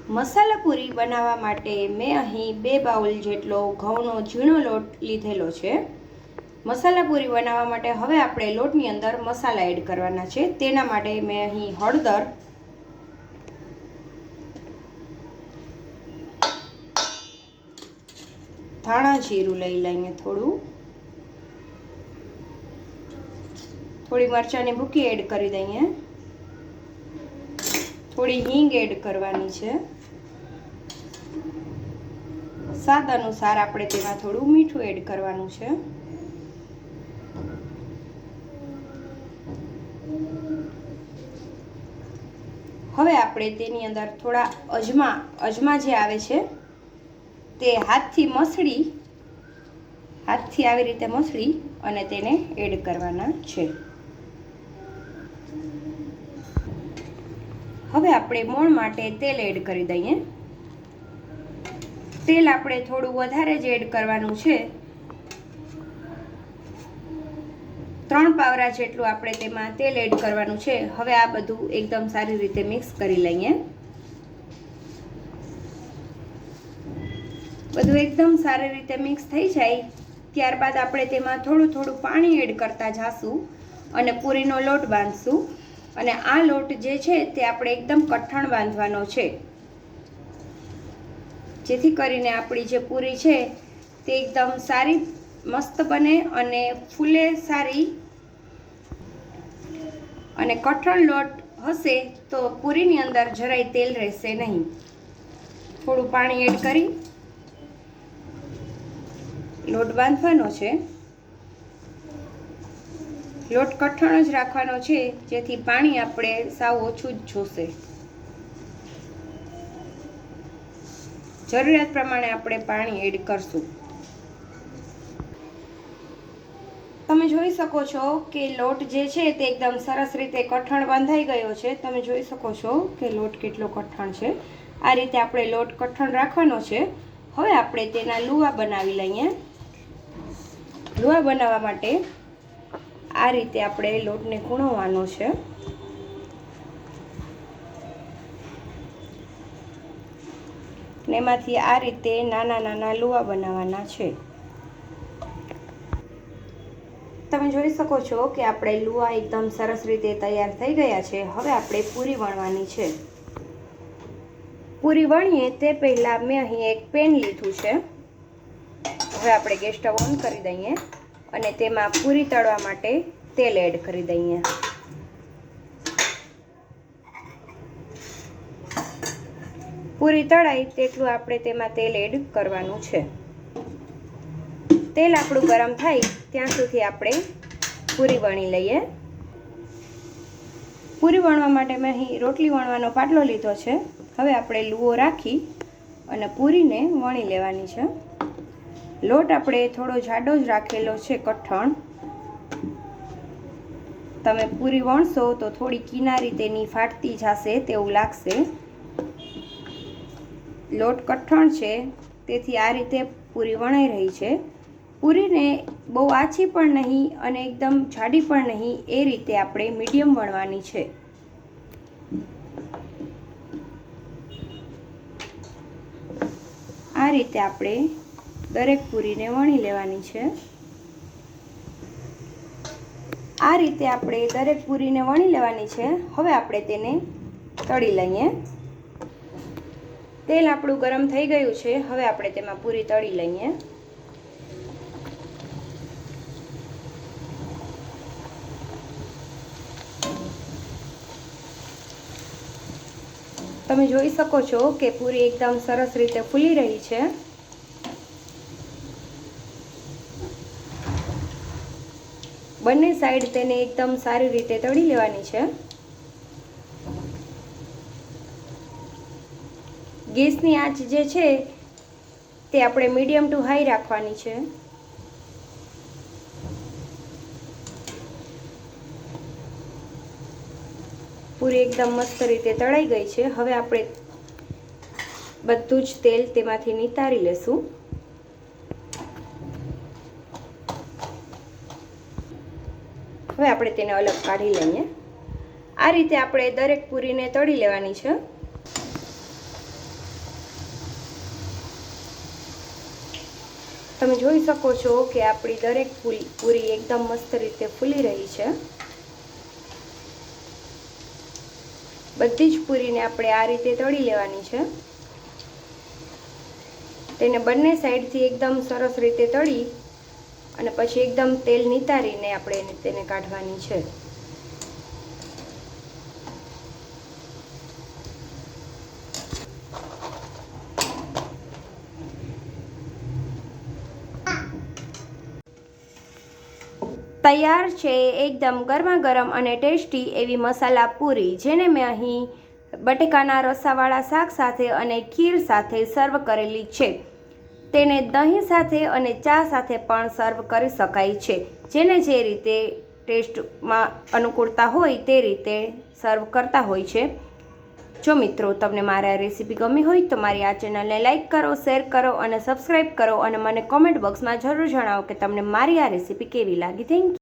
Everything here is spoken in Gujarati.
મસાલા પૂરી બનાવવા માટે મેં અહીં 2 બાઉલ જેટલો ઘઉંનો ઝીણો લોટ લીધેલો છે। મસાલા પૂરી બનાવવા માટે હવે આપણે લોટની અંદર મસાલા એડ કરવાના છે। તેના માટે મેં અહીં હળદર, ધાણા જીરું લઈ લઈએ, થોડી મરચાંની ભૂકી એડ કરી દઈએ, થોડી હિંગ એડ કરવાની છે। સ્વાદ અનુસાર આપણે તેમાં થોડું મીઠું એડ કરવાનું છે। હવે આપણે તેની અંદર થોડા અજમા જે આવે છે તે હાથથી આવી રીતે મસળી અને તેને એડ કરવાના છે। હવે આપણે મોણ માટે તેલ એડ કરી દઈએ। તેલ આપણે થોડું વધારે જ એડ કરવાનું છે। 3 પાવરા જેટલું આપણે તેમાં તેલ એડ કરવાનું છે। હવે આ બધું એકદમ સારી રીતે મિક્સ કરી લઈએ। બધું એકદમ સારી રીતે મિક્સ થઈ જાય ત્યારબાદ આપણે તેમાં થોડું પાણી એડ કરતા જાશું અને પૂરીનો લોટ બાંધશું। અને આ લોટ જે છે તે આપણે એકદમ કઠણ બાંધવાનો છે, જેથી કરીને આપણી જે પૂરી છે તે એકદમ સારી મસ્ત બને અને ફૂલે સારી। અને કઠણ લોટ હશે તો પૂરીની અંદર જરાય તેલ રહેશે નહીં। થોડું પાણી એડ કરી લોટ બાંધવાનો છે। લોટ કઠણ જ રાખવાનો છે, જેથી પાણી આપણે સાવ ઓછું જ જોશે। જરૂરિયાત પ્રમાણે આપણે પાણી એડ કરશું। તમે જોઈ શકો છો કે લોટ જે છે તે એકદમ સરસ રીતે કઠણ બાંધાઈ ગયો છે। તમે જોઈ શકો છો કે લોટ કેટલો કઠણ છે। આ રીતે આપણે લોટ કઠણ રાખવાનો છે। હવે આપણે તેના લુવા બનાવી લઈએ। લુવા બનાવવા માટે આ રીતે આપણે લોટને કૂણવવાનો છે। ને એમાંથી આ રીતે નાના લુવા બનાવવાના છે। તમે જોઈ શકો છો કે આપણે લુવા એકદમ સરસ રીતે તૈયાર થઈ ગયા છે। હવે આપણે પૂરી વણવાની છે। પૂરી વણીએ તે પહેલાં મેં અહીં એક પેન લીધું છે। હવે આપણે ગેસ સ્ટવ ઓન કરી દઈએ અને તેમાં પૂરી તળવા માટે તેલ એડ કરી દઈએ। પૂરી તળાય તેટલું આપણે તેમાં તેલ એડ કરવાનું છે। તેલ આપણું ગરમ થાય ત્યાં સુધી આપણે પૂરી વણી લઈએ। પૂરી વણવા માટે મેં અહીં રોટલી વણવાનો પાટલો લીધો છે। હવે આપણે લુવો રાખી અને પૂરીને વણી લેવાની છે। લોટ આપણે થોડો જાડો જ રાખેલો છે, કઠણ। તમે પૂરી વણશો તો થોડી કિનારી તેની ફાટતી જશે તેવું લાગશે। લોટ કઠણ છે તેથી આ રીતે પૂરી વણાઈ રહી છે। પૂરીને બહુ આછી પણ નહીં અને એકદમ જાડી પણ નહીં, એ રીતે આપણે મીડિયમ વણવાની છે। આ રીતે આપણે દરેક પૂરીને વણી લેવાની છે। આ રીતે આપણે દરેક પૂરીને વણી લેવાની છે। હવે આપણે તેને તળી લઈએ। તેલ આપણું ગરમ થઈ ગયું છે। હવે આપણે તેમાં પૂરી તળી લઈએ। તમે જોઈ શકો છો કે પૂરી એકદમ સરસ રીતે ફૂલી રહી છે। બંને સાઈડ તેને એકદમ સારી રીતે તળી લેવાની છે। ગેસની આંચ જે છે તે આપણે મીડિયમ ટુ હાઈ રાખવાની છે। પૂરી એકદમ મસ્ત રીતે તળાઈ ગઈ છે। હવે આપણે બધું જ તેલ તેમાંથી નિતારી લેશું। હવે આપણે તેને અલગ કાઢી લઈએ। આ રીતે આપણે દરેક પૂરીને તળી લેવાની છે। તમે જોઈ શકો છો કે આપણી દરેક પૂરી એકદમ મસ્ત રીતે ફૂલી રહી છે. બધી જ પૂરીને આપણે આ રીતે તળી લેવાની છે. તેને બંને સાઈડથી એકદમ સરસ રીતે તળી અને પછી એકદમ તેલ નિતારીને આપણે તેને કાઢવાની છે. તૈયાર છે એકદમ ગરમા ગરમ અને ટેસ્ટી એવી મસાલા પૂરી, જેને મેં અહીં બટેકાના રસાવાળા શાક સાથે અને ખીર સાથે સર્વ કરેલી છે. તેને દહીં સાથે અને ચા સાથે પણ સર્વ કરી શકાય છે. જેને જે રીતે ટેસ્ટમાં અનુકૂળતા હોય તે રીતે સર્વ કરતા હોય છે. જો મિત્રો તમને મારી આ રેસીપી ગમી હોય તો મારી આ ચેનલને લાઇક કરો, શેર કરો અને સબસ્ક્રાઈબ કરો અને મને કોમેન્ટ બોક્સમાં જરૂર જણાવો કે તમને મારી આ રેસીપી કેવી લાગી. Thank you.